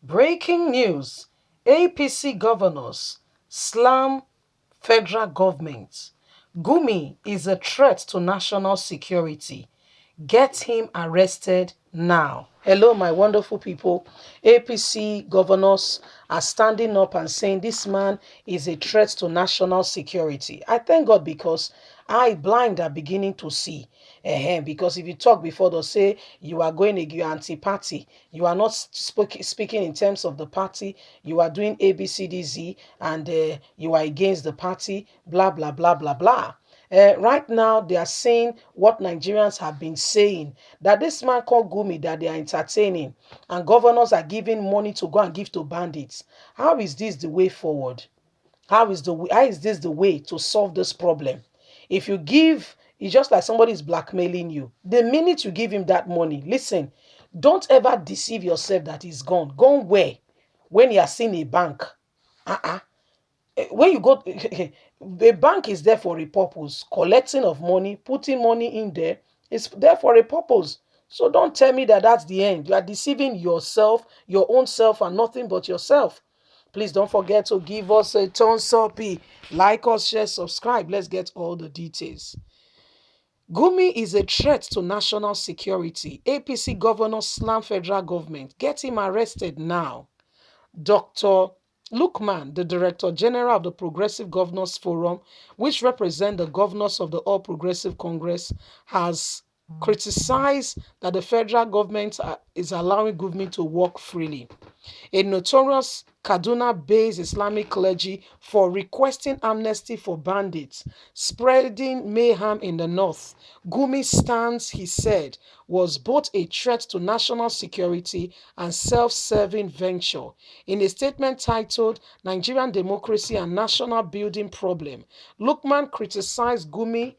Breaking news: APC governors slam federal government. Gumi is a threat to national security. Get him arrested now. Hello, my wonderful people. APC governors are standing up and saying this man is a threat to national security. I thank God because I blind are beginning to see. Because if you talk before, they'll say you are going to you anti-party. You are not speaking in terms of the party. You are doing ABCDZ and you are against the party. Blah blah blah blah blah. Right now, they are saying what Nigerians have been saying, that this man called Gumi that they are entertaining and governors are giving money to go and give to bandits. How is this the way forward? How is this the way to solve this problem? If you give, it's just like somebody is blackmailing you. The minute you give him that money, listen, don't ever deceive yourself that he's gone. Gone where? When you are seeing a bank. Uh-uh. When you go, the bank is there for a purpose. Collecting of money, putting money in there is there for a purpose. So don't tell me that that's the end. You are deceiving yourself, your own self, and nothing but yourself. Please don't forget to give us a thumbs up, like us, share, subscribe. Let's get all the details. Gumi is a threat to national security. APC governor slam federal government. Get him arrested now. Dr. Lukman, the Director General of the Progressive Governors Forum, which represent the governors of the All Progressive Congress, has criticized that the federal government is allowing government to work freely. A notorious Kaduna-based Islamic clergy for requesting amnesty for bandits, spreading mayhem in the north. Gumi's stance, he said, was both a threat to national security and self-serving venture. In a statement titled Nigerian Democracy and National Building Problem, Lukman criticized Gumi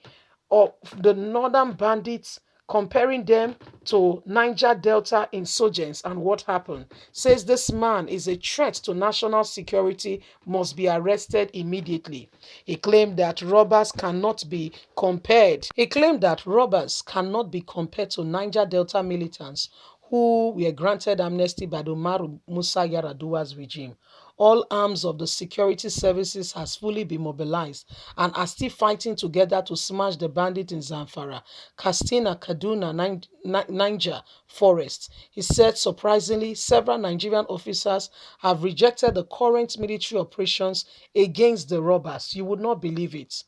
of the northern bandits, comparing them to Niger Delta insurgents and what happened. Says this man is a threat to national security, must be arrested immediately. He claimed that robbers cannot be compared. He claimed that robbers cannot be compared to Niger Delta militants who were granted amnesty by the Umaru Musa Yar'Adua's regime. All arms of the security services has fully been mobilized and are still fighting together to smash the bandit in Zamfara, Katsina, Kaduna, Niger forests. He said surprisingly, several Nigerian officers have rejected the current military operations against the robbers. You would not believe it.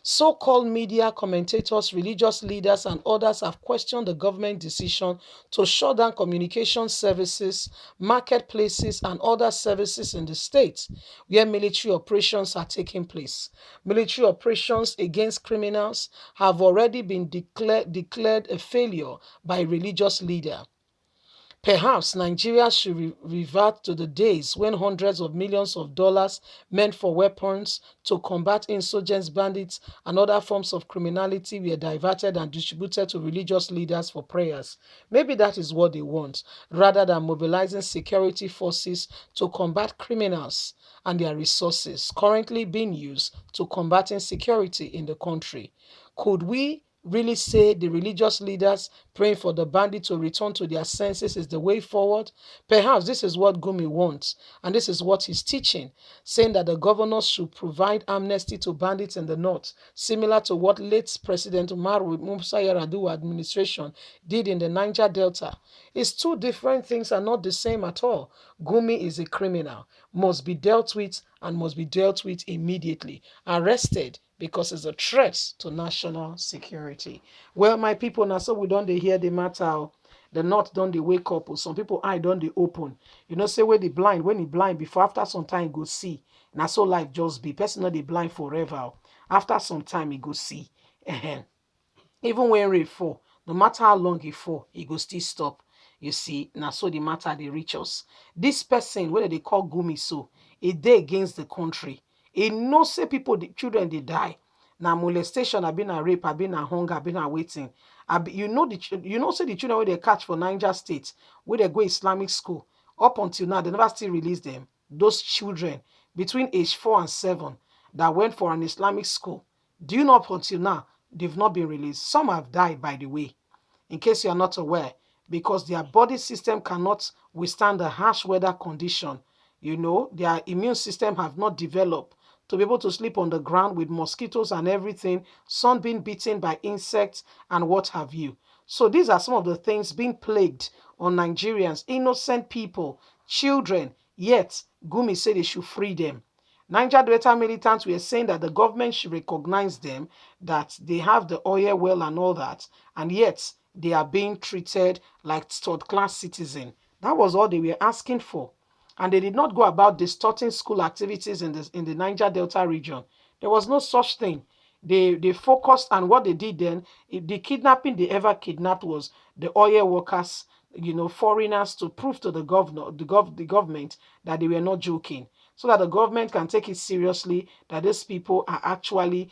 So-called media commentators, religious leaders, and others have questioned the government decision to shut down communication services, marketplaces, and other services in the state where military operations are taking place. Military operations against criminals have already been declared a failure by a religious leader. Perhaps Nigeria should revert to the days when hundreds of millions of dollars meant for weapons to combat insurgents, bandits, and other forms of criminality were diverted and distributed to religious leaders for prayers. Maybe that is what they want, rather than mobilizing security forces to combat criminals and their resources currently being used to combat insecurity in the country. Could we really say the religious leaders praying for the bandit to return to their senses is the way forward? Perhaps this is what Gumi wants, and this is what he's teaching, saying that the governors should provide amnesty to bandits in the north, similar to what late President Umaru Musa Yar'Adua administration did in the Niger Delta. It's two different things and not the same at all. Gumi is a criminal, must be dealt with and must be dealt with immediately, arrested because it's a threat to national security. Well, my people, now so we don't they hear the matter. The north don't they wake up. Or some people eye don't they open. You know, say where they blind, when he blind before after some time he go see. Now so life just be. Person not they blind forever. After some time he go see. Even when rain fall, no matter how long he fall, he go still stop. You see, now so the matter they reach us. This person, whether they call Gumi so, a day against the country. He no say people, the children they die. Now molestation, have been a rape, have been a hunger, have been a waiting. You know say the children where they catch for Niger State, where they go Islamic school. Up until now, they never still release them. Those children between age 4 and 7 that went for an Islamic school. Do you know up until now they've not been released? Some have died, by the way. In case you are not aware, because their body system cannot withstand the harsh weather condition. Their immune system have not developed to be able to sleep on the ground with mosquitoes and everything, sun being beaten by insects and what have you. So these are some of the things being plagued on Nigerians, innocent people, children. Yet Gumi said they should free them. Niger Delta militants were saying that the government should recognize them, that they have the oil well and all that, and yet they are being treated like third-class citizens. That was all they were asking for. And they did not go about distorting school activities in the Niger Delta region. There was no such thing. They focused, and what they did then, the kidnapping they ever kidnapped was the oil workers, foreigners, to prove to the governor, the government, that they were not joking, so that the government can take it seriously, that these people are actually,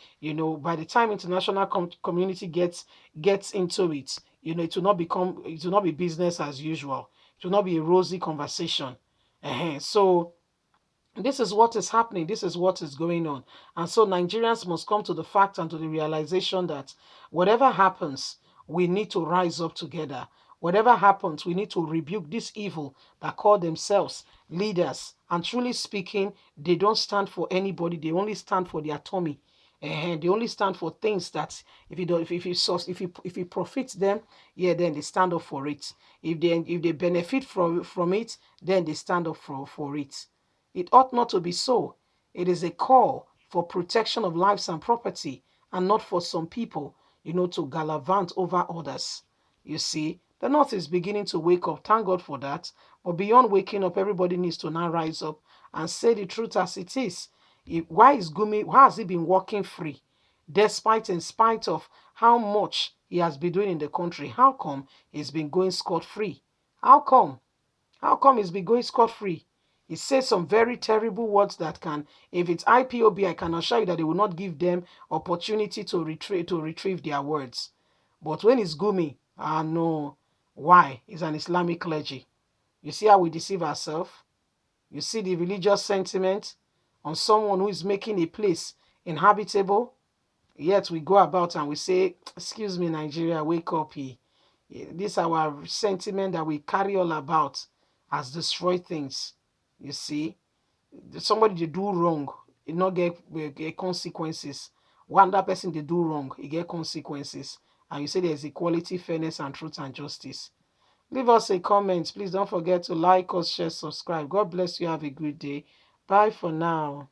by the time international community gets into it, it will not be business as usual. It will not be a rosy conversation. So this is what is happening. This is what is going on. And so Nigerians must come to the fact and to the realization that whatever happens, we need to rise up together. Whatever happens, we need to rebuke this evil that call themselves leaders. And truly speaking, they don't stand for anybody. They only stand for their tummy. And they only stand for things that if it profits them, yeah, then they stand up for it. If they benefit from it, then they stand up for it. It ought not to be so. It is a call for protection of lives and property, and not for some people, to gallivant over others. You see, the North is beginning to wake up. Thank God for that. But beyond waking up, everybody needs to now rise up and say the truth as it is. Why is Gumi, why has he been walking free? In spite of how much he has been doing in the country, how come he's been going scot-free? How come? How come he's been going scot-free? He says some very terrible words that can, if it's IPOB, I can assure you that they will not give them opportunity to retrieve their words. But when it's Gumi, no. Why? He's an Islamic clergy. You see how we deceive ourselves? You see the religious sentiment on someone who is making a place inhabitable? Yet we go about and we say, excuse me, Nigeria, wake up here. This our sentiment that we carry all about has destroyed things. You see, somebody they do wrong, it not get consequences. One that person they do wrong, it get consequences. And you say there's equality, fairness, and truth and justice. Leave us a comment. Please don't forget to like us, share, subscribe. God bless you. Have a good day. Bye for now.